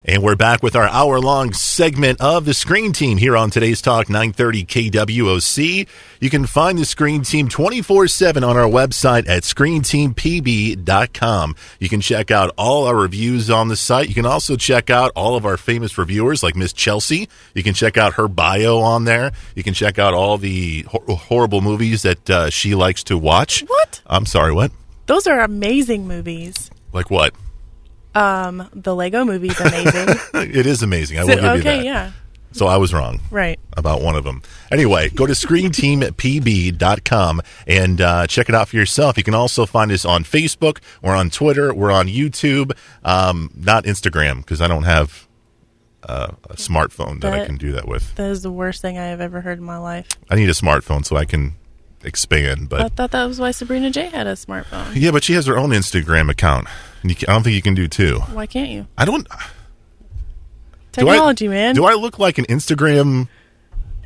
And we're back with our hour-long segment of the Screen Team here on today's Talk 930 KWOC. You can find the Screen Team 24/7 on our website at screenteampb.com. You can check out all our reviews on the site. You can also check out all of our famous reviewers like Miss Chelsea. You can check out her bio on there. You can check out all the horrible movies that she likes to watch. What? I'm sorry, what? Those are amazing movies. Like what? The Lego movie's amazing. It is amazing. I will give you that. Okay, yeah. So I was wrong. Right. About one of them. Anyway, go to screenteampb.com and check it out for yourself. You can also find us on Facebook. We're on Twitter. We're on YouTube. Not Instagram, because I don't have a smartphone that I can do that with. That is the worst thing I have ever heard in my life. I need a smartphone so I can expand. But I thought that was why Sabrina J had a smartphone. Yeah, but she has her own Instagram account. And I don't think you can do two. Why can't you? I don't... Technology, man. Do I look like an Instagram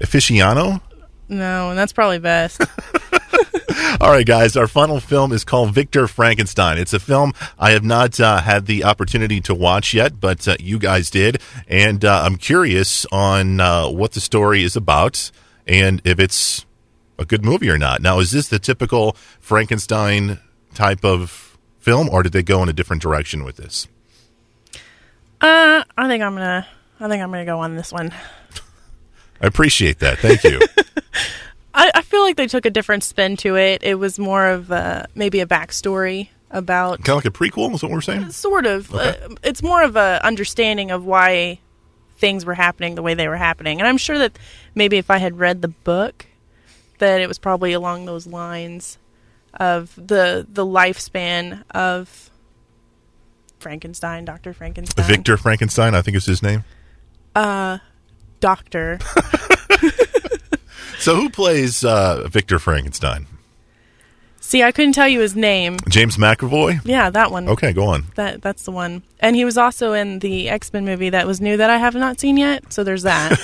aficionado? No, and that's probably best. All right, guys, our final film is called Victor Frankenstein. It's a film I have not had the opportunity to watch yet, but you guys did. And I'm curious on what the story is about and if it's a good movie or not. Now, is this the typical Frankenstein type of film, or did they go in a different direction with this? I think I'm gonna go on this one. I appreciate that. Thank you. I feel like they took a different spin to it. It was more of maybe a backstory about... Kind of like a prequel, is what we're saying? Sort of. Okay. It's more of a understanding of why things were happening the way they were happening. And I'm sure that maybe if I had read the book, that it was probably along those lines of the lifespan of Frankenstein, Dr. Frankenstein. Victor Frankenstein, I think is his name. Doctor. So who plays Victor Frankenstein? See, I couldn't tell you his name. James McAvoy? Yeah, that one. Okay, go on. That's the one. And he was also in the X-Men movie that was new that I have not seen yet, so there's that.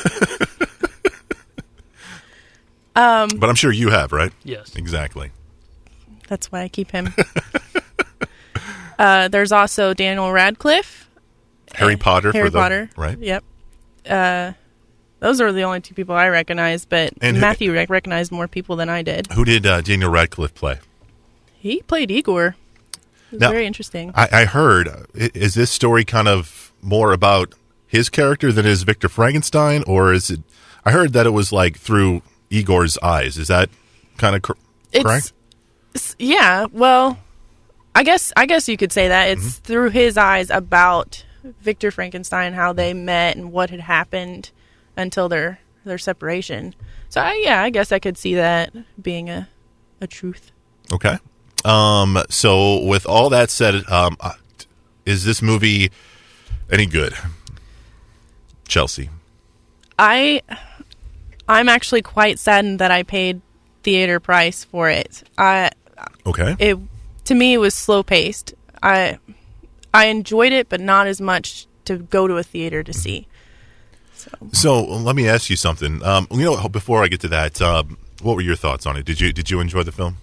But I'm sure you have, right? Yes. Exactly. That's why I keep him. There's also Daniel Radcliffe. Harry Potter. Harry Potter. Right? Yep. Those are the only two people I recognize, but and Matthew recognized more people than I did. Who did Daniel Radcliffe play? He played Igor. It was very interesting. I heard, is this story kind of more about his character than is Victor Frankenstein, or is it... I heard that it was like through Igor's eyes. Is that kind of correct? Yeah, well, I guess you could say that. It's through his eyes about Victor Frankenstein, how they met and what had happened until their separation. So, I guess I could see that being a truth. Okay. So, with all that said, is this movie any good? Chelsea? I'm actually quite saddened that I paid theater price for it. Okay. To me, it was slow paced. I enjoyed it, but not as much to go to a theater to see. So let me ask you something. Before I get to that, what were your thoughts on it? Did you enjoy the film?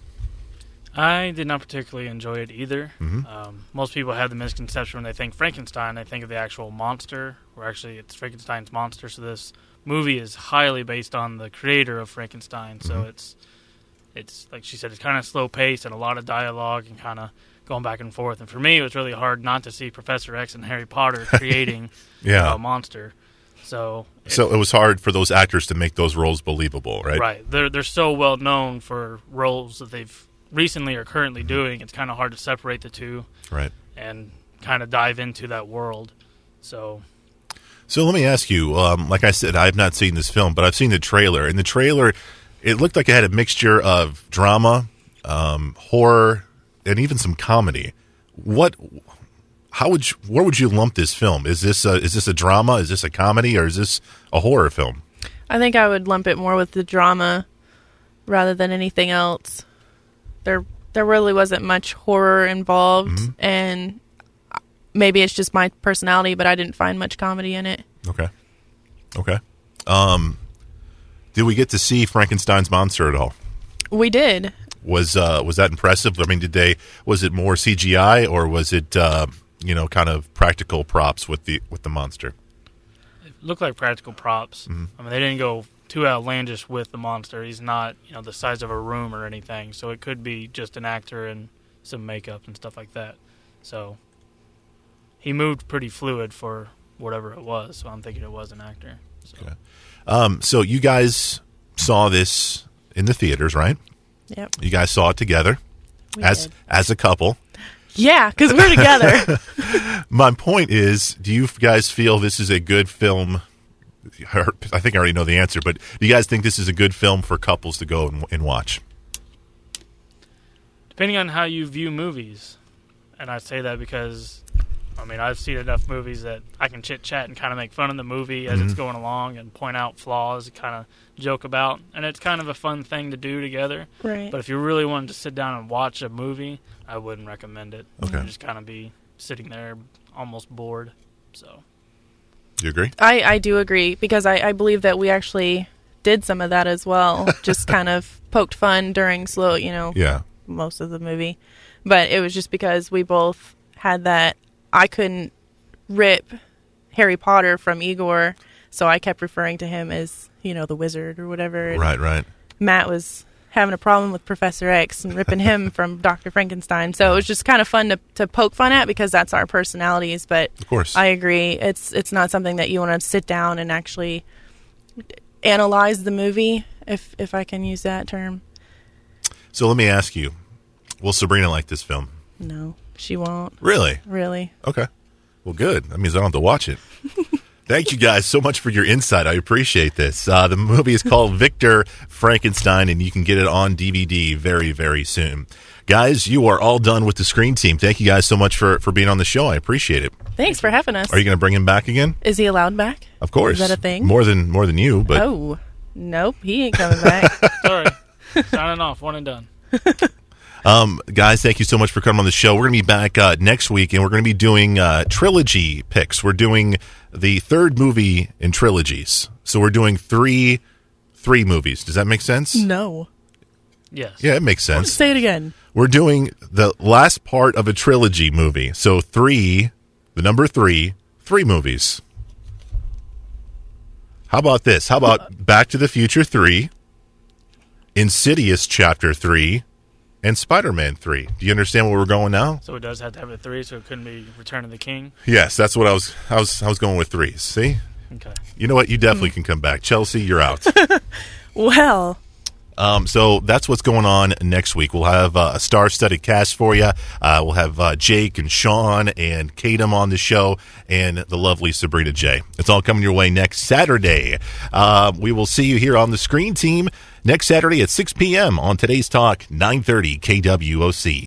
I did not particularly enjoy it either. Mm-hmm. Most people have the misconception when they think Frankenstein, they think of the actual monster, where actually it's Frankenstein's monster. So this movie is highly based on the creator of Frankenstein. So it's like she said, it's kind of slow paced and a lot of dialogue and kind of going back and forth. And for me, it was really hard not to see Professor X and Harry Potter creating a monster. So it was hard for those actors to make those roles believable, right? Right. They're so well known for roles that they've recently or currently doing. It's kind of hard to separate the two, right? And kind of dive into that world. So let me ask you. Like I said, I have not seen this film, but I've seen the trailer. In the trailer, it looked like it had a mixture of drama, horror, and even some comedy. Where would you lump this film? Is this a drama? Is this a comedy? Or is this a horror film? I think I would lump it more with the drama rather than anything else. There really wasn't much horror involved, and maybe it's just my personality, but I didn't find much comedy in it. Okay. Did we get to see Frankenstein's monster at all? We did. Was that impressive? I mean, was it more CGI or was it kind of practical props with the monster? It looked like practical props. Mm-hmm. I mean, they didn't go too outlandish with the monster. He's not, the size of a room or anything. So it could be just an actor and some makeup and stuff like that. So he moved pretty fluid for whatever it was. So I'm thinking it was an actor. So. Okay. So you guys saw this in the theaters, right? Yep. You guys saw it together We as did. a couple. Yeah, because we're together. My point is, do you guys feel this is a good film? I think I already know the answer, but do you guys think this is a good film for couples to go and watch? Depending on how you view movies. And I say that because, I've seen enough movies that I can chit-chat and kind of make fun of the movie as it's going along and point out flaws and kind of joke about. And it's kind of a fun thing to do together. Right. But if you really wanted to sit down and watch a movie, I wouldn't recommend it. Okay. You'd just kind of be sitting there almost bored. So. Do you agree? I do agree, because I believe that we actually did some of that as well. Just kind of poked fun during most of the movie. But it was just because we both had that. I couldn't rip Harry Potter from Igor, so I kept referring to him as, the wizard or whatever. And Right. Matt was having a problem with Professor X and ripping him from Dr. Frankenstein. So it was just kind of fun to poke fun at, because that's our personalities. But Of course. I agree. It's not something that you want to sit down and actually analyze the movie, if I can use that term. So let me ask you, will Sabrina like this film? No, she won't. Really? Really. Okay. Well, good. That means I don't have to watch it. Thank you guys so much for your insight. I appreciate this. The movie is called Victor Frankenstein, and you can get it on DVD very, very soon. Guys, you are all done with the Screen Team. Thank you guys so much for being on the show. I appreciate it. Thanks for having us. Are you going to bring him back again? Is he allowed back? Of course. Is that a thing? More than you, but Oh, nope. He ain't coming back. Sorry. Signing off. One and done. guys, thank you so much for coming on the show. We're going to be back next week, and we're going to be doing trilogy picks. We're doing the third movie in trilogies. So we're doing three movies. Does that make sense? No. Yes. Yeah, it makes sense. Say it again. We're doing the last part of a trilogy movie. So the number three movies. How about this? How about Back to the Future 3, Insidious Chapter 3, and Spider-Man 3? Do you understand where we're going now? So it does have to have a 3, so it couldn't be Return of the King? Yes, that's what I was going with 3. See? Okay. You know what? You definitely can come back. Chelsea, you're out. Well, So that's what's going on next week. We'll have a star-studded cast for you. We'll have Jake and Sean and Kadam on the show, and the lovely Sabrina J. It's all coming your way next Saturday. We will see you here on the Screen Team next Saturday at 6 p.m. on Today's Talk, 930 KWOC.